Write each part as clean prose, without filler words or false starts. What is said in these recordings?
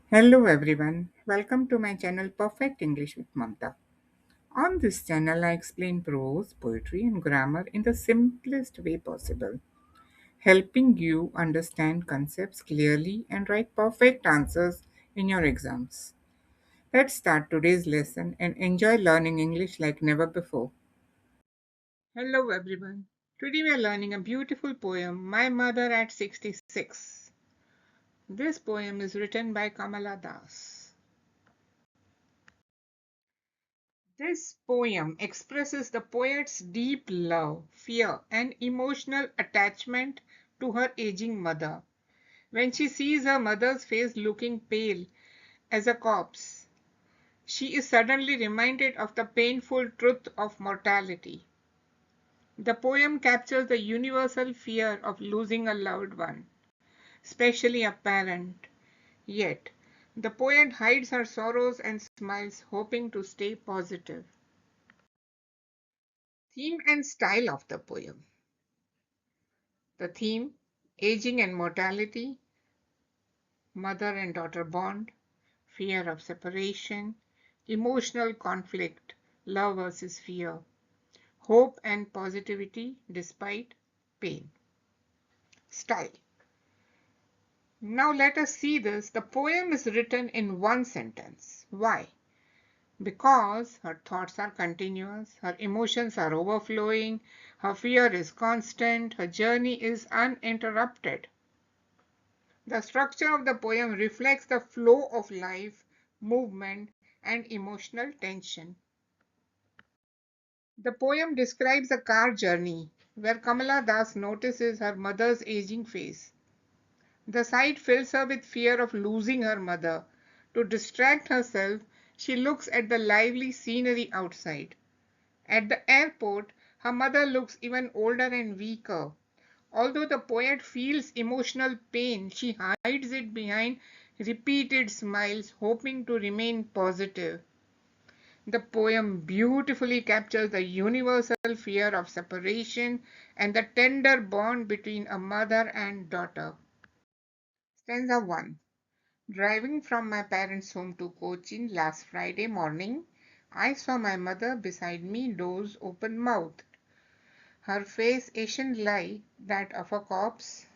Hello everyone, welcome to my channel Perfect English with Mamta. On this channel, I explain prose, poetry, and grammar in the simplest way possible, helping you understand concepts clearly and write perfect answers in your exams. Let's start today's lesson and enjoy learning English like never before. Hello everyone, today we are learning a beautiful poem, My Mother at 66. This poem is written by Kamala Das. This poem expresses the poet's deep love, fear, and emotional attachment to her aging mother. When she sees her mother's face looking pale as a corpse, she is suddenly reminded of the painful truth of mortality. The poem captures the universal fear of losing a loved one, especially a parent. Yet, the poet hides her sorrows and smiles, hoping to stay positive. Theme and style of the poem. The theme: aging and mortality, mother and daughter bond, fear of separation, emotional conflict, love versus fear, hope and positivity despite pain. Style. Now let us see this. The poem is written in one sentence. Why? Because her thoughts are continuous, her emotions are overflowing, her fear is constant, her journey is uninterrupted. The structure of the poem reflects the flow of life, movement, and emotional tension. The poem describes a car journey where Kamala Das notices her mother's aging face. The sight fills her with fear of losing her mother. To distract herself, she looks at the lively scenery outside. At the airport, her mother looks even older and weaker. Although the poet feels emotional pain, she hides it behind repeated smiles, hoping to remain positive. The poem beautifully captures the universal fear of separation and the tender bond between a mother and daughter. Stanza 1. Driving from my parents' home to Cochin last Friday morning, I saw my mother beside me, doze open mouthed, her face ashen like that of a corpse,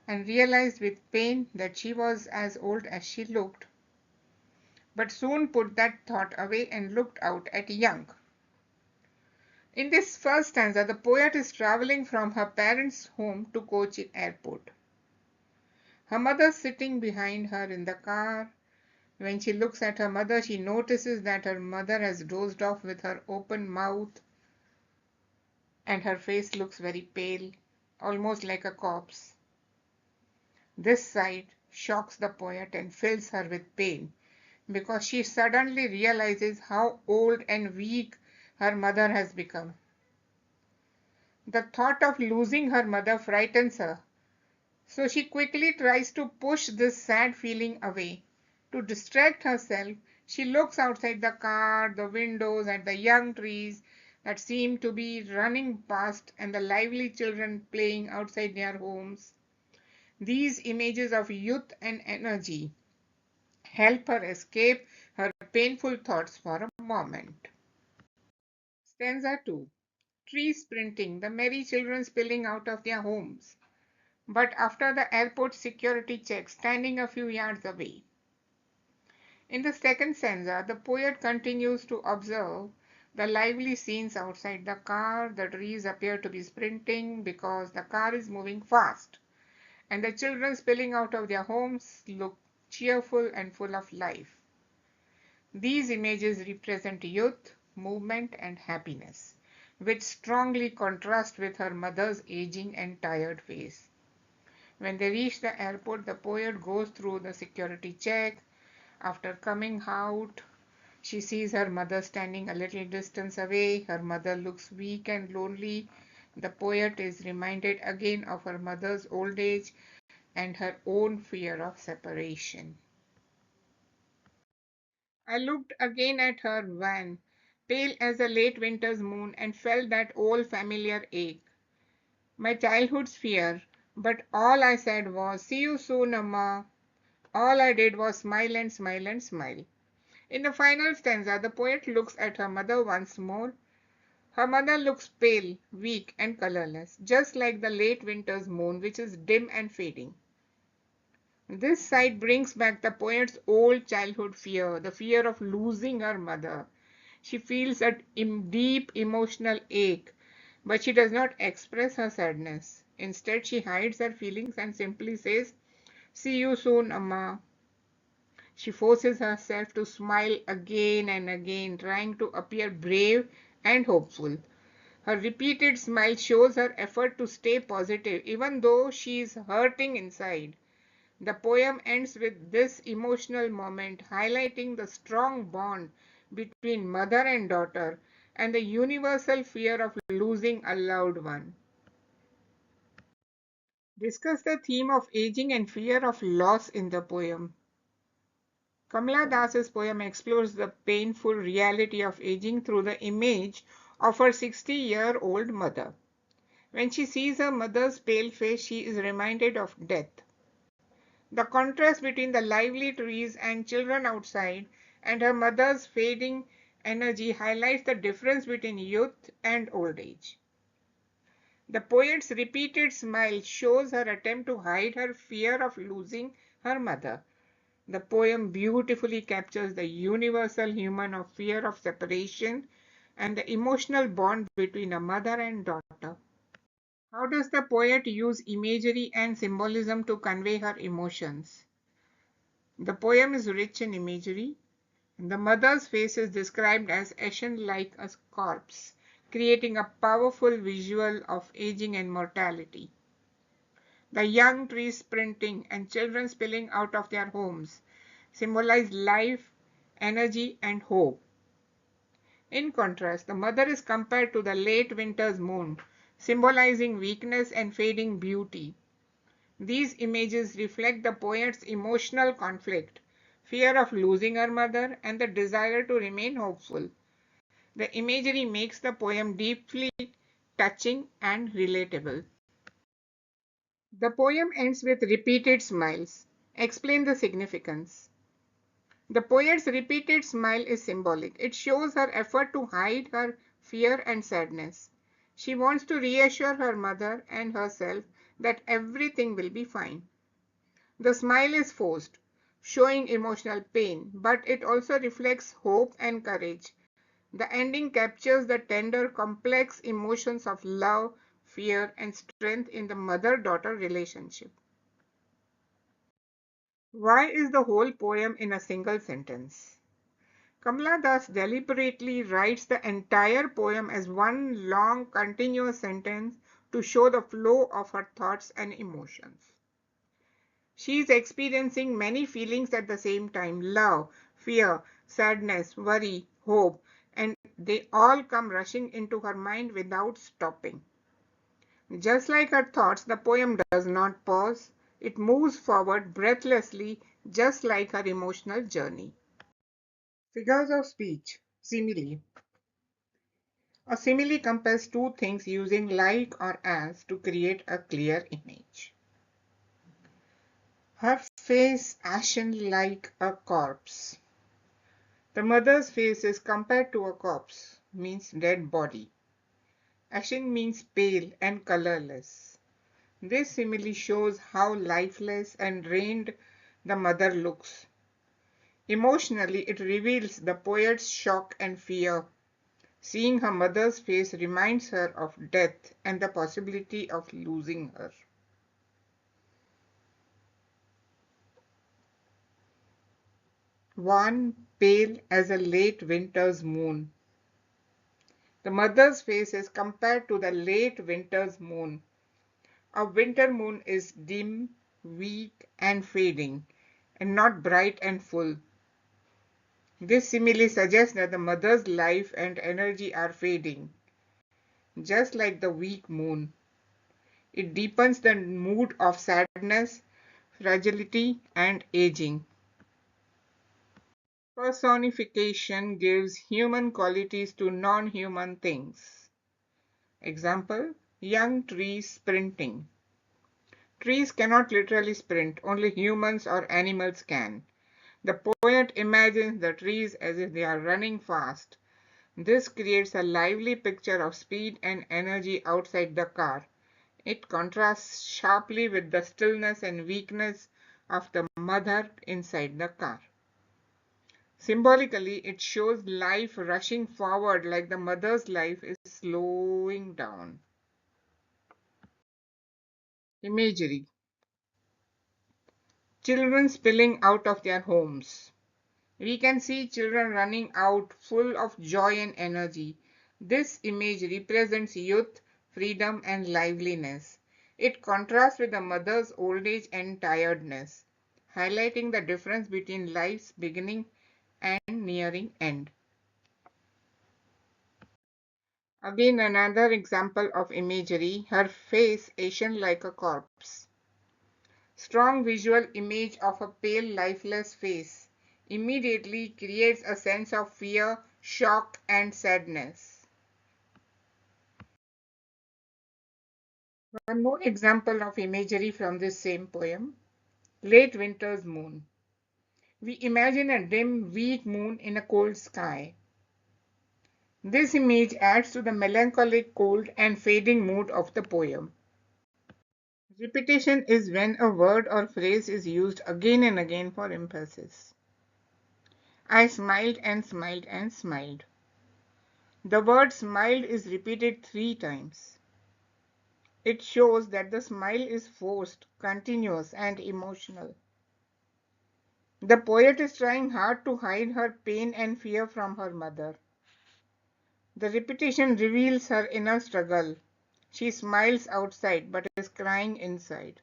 and realized with pain that she was as old as she looked, but soon put that thought away and looked out at young. In this first stanza, the poet is traveling from her parents' home to Cochin airport. Her mother sitting behind her in the car. When she looks at her mother, she notices that her mother has dozed off with her open mouth and her face looks very pale, almost like a corpse. This sight shocks the poet and fills her with pain because she suddenly realizes how old and weak her mother has become. The thought of losing her mother frightens her, so she quickly tries to push this sad feeling away. To distract herself, she looks outside the car, the windows, at the young trees that seem to be running past and the lively children playing outside their homes. These images of youth and energy help her escape her painful thoughts for a moment. Stanza 2. Trees sprinting, the merry children spilling out of their homes, but after the airport security check, standing a few yards away. In the second stanza, the poet continues to observe the lively scenes outside the car. The trees appear to be sprinting because the car is moving fast, and the children spilling out of their homes look cheerful and full of life. These images represent youth, movement, and happiness, which strongly contrast with her mother's aging and tired face. When they reach the airport, the poet goes through the security check. After coming out, she sees her mother standing a little distance away. Her mother looks weak and lonely. The poet is reminded again of her mother's old age and her own fear of separation. I looked again at her wan, pale as a late winter's moon, and felt that old familiar ache, my childhood's fear. But all I said was, "See you soon, Amma." All I did was smile and smile and smile. In the final stanza, the poet looks at her mother once more. Her mother looks pale, weak, and colorless, just like the late winter's moon, which is dim and fading. This sight brings back the poet's old childhood fear, the fear of losing her mother. She feels a deep emotional ache, but she does not express her sadness. Instead, she hides her feelings and simply says, "See you soon, Amma." She forces herself to smile again and again, trying to appear brave and hopeful. Her repeated smile shows her effort to stay positive, even though she is hurting inside. The poem ends with this emotional moment, highlighting the strong bond between mother and daughter and the universal fear of losing a loved one. Discuss the theme of aging and fear of loss in the poem. Kamala Das's poem explores the painful reality of aging through the image of her 60-year-old mother. When she sees her mother's pale face, she is reminded of death. The contrast between the lively trees and children outside and her mother's fading energy highlights the difference between youth and old age. The poet's repeated smile shows her attempt to hide her fear of losing her mother. The poem beautifully captures the universal human of fear of separation and the emotional bond between a mother and daughter. How does the poet use imagery and symbolism to convey her emotions? The poem is rich in imagery. The mother's face is described as ashen like a corpse, creating a powerful visual of aging and mortality. The young trees sprinting and children spilling out of their homes symbolize life, energy, and hope. In contrast, the mother is compared to the late winter's moon, symbolizing weakness and fading beauty. These images reflect the poet's emotional conflict, fear of losing her mother, and the desire to remain hopeful. The imagery makes the poem deeply touching and relatable. The poem ends with repeated smiles. Explain the significance. The poet's repeated smile is symbolic. It shows her effort to hide her fear and sadness. She wants to reassure her mother and herself that everything will be fine. The smile is forced, showing emotional pain, but it also reflects hope and courage. The ending captures the tender, complex emotions of love, fear, and strength in the mother-daughter relationship. Why is the whole poem in a single sentence? Kamala Das deliberately writes the entire poem as one long, continuous sentence to show the flow of her thoughts and emotions. She is experiencing many feelings at the same time: love, fear, sadness, worry, hope, and they all come rushing into her mind without stopping. Just like her thoughts, the poem does not pause. It moves forward breathlessly, just like her emotional journey. Figures of speech. Simile. A simile compares two things using like or as to create a clear image. Her face ashen like a corpse. The mother's face is compared to a corpse, means dead body. Ashen means pale and colorless. This simile shows how lifeless and drained the mother looks. Emotionally, it reveals the poet's shock and fear. Seeing her mother's face reminds her of death and the possibility of losing her. One pale as a late winter's moon. The mother's face is compared to the late winter's moon. A winter moon is dim, weak, and fading, and not bright and full. This simile suggests that the mother's life and energy are fading, just like the weak moon. It deepens the mood of sadness, fragility, and aging. Personification gives human qualities to non-human things. Example, young trees sprinting. Trees cannot literally sprint, only humans or animals can. The poet imagines the trees as if they are running fast. This creates a lively picture of speed and energy outside the car. It contrasts sharply with the stillness and weakness of the mother inside the car. Symbolically, it shows life rushing forward like the mother's life is slowing down. Imagery. Children spilling out of their homes. We can see children running out full of joy and energy. This image represents youth, freedom, and liveliness. It contrasts with the mother's old age and tiredness, highlighting the difference between life's beginning and nearing end. Again, another example of imagery, her face ashen like a corpse. Strong visual image of a pale, lifeless face immediately creates a sense of fear, shock, and sadness. One more example of imagery from this same poem, Late Winter's Moon. We imagine a dim, weak moon in a cold sky. This image adds to the melancholic, cold, and fading mood of the poem. Repetition is when a word or phrase is used again and again for emphasis. I smiled and smiled and smiled. The word smiled is repeated 3 times. It shows that the smile is forced, continuous, and emotional. The poet is trying hard to hide her pain and fear from her mother. The repetition reveals her inner struggle. She smiles outside but is crying inside.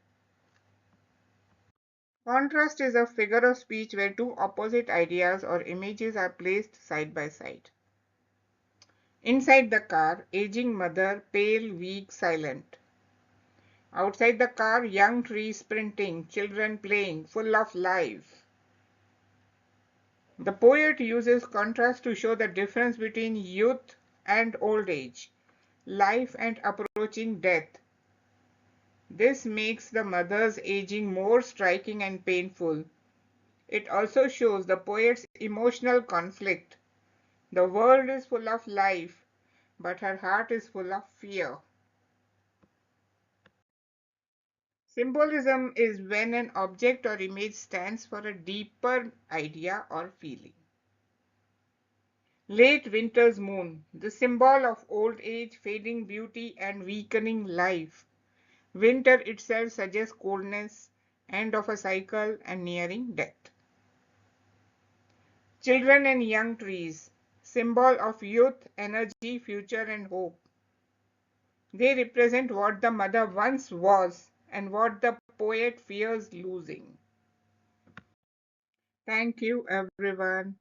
Contrast is a figure of speech where two opposite ideas or images are placed side by side. Inside the car, aging mother, pale, weak, silent. Outside the car, young trees sprinting, children playing, full of life. The poet uses contrast to show the difference between youth and old age, life and approaching death. This makes the mother's aging more striking and painful. It also shows the poet's emotional conflict. The world is full of life, but her heart is full of fear. Symbolism is when an object or image stands for a deeper idea or feeling. Late winter's moon, the symbol of old age, fading beauty, and weakening life. Winter itself suggests coldness, end of a cycle, and nearing death. Children and young trees, symbol of youth, energy, future, and hope. They represent what the mother once was and what the poet fears losing. Thank you, everyone.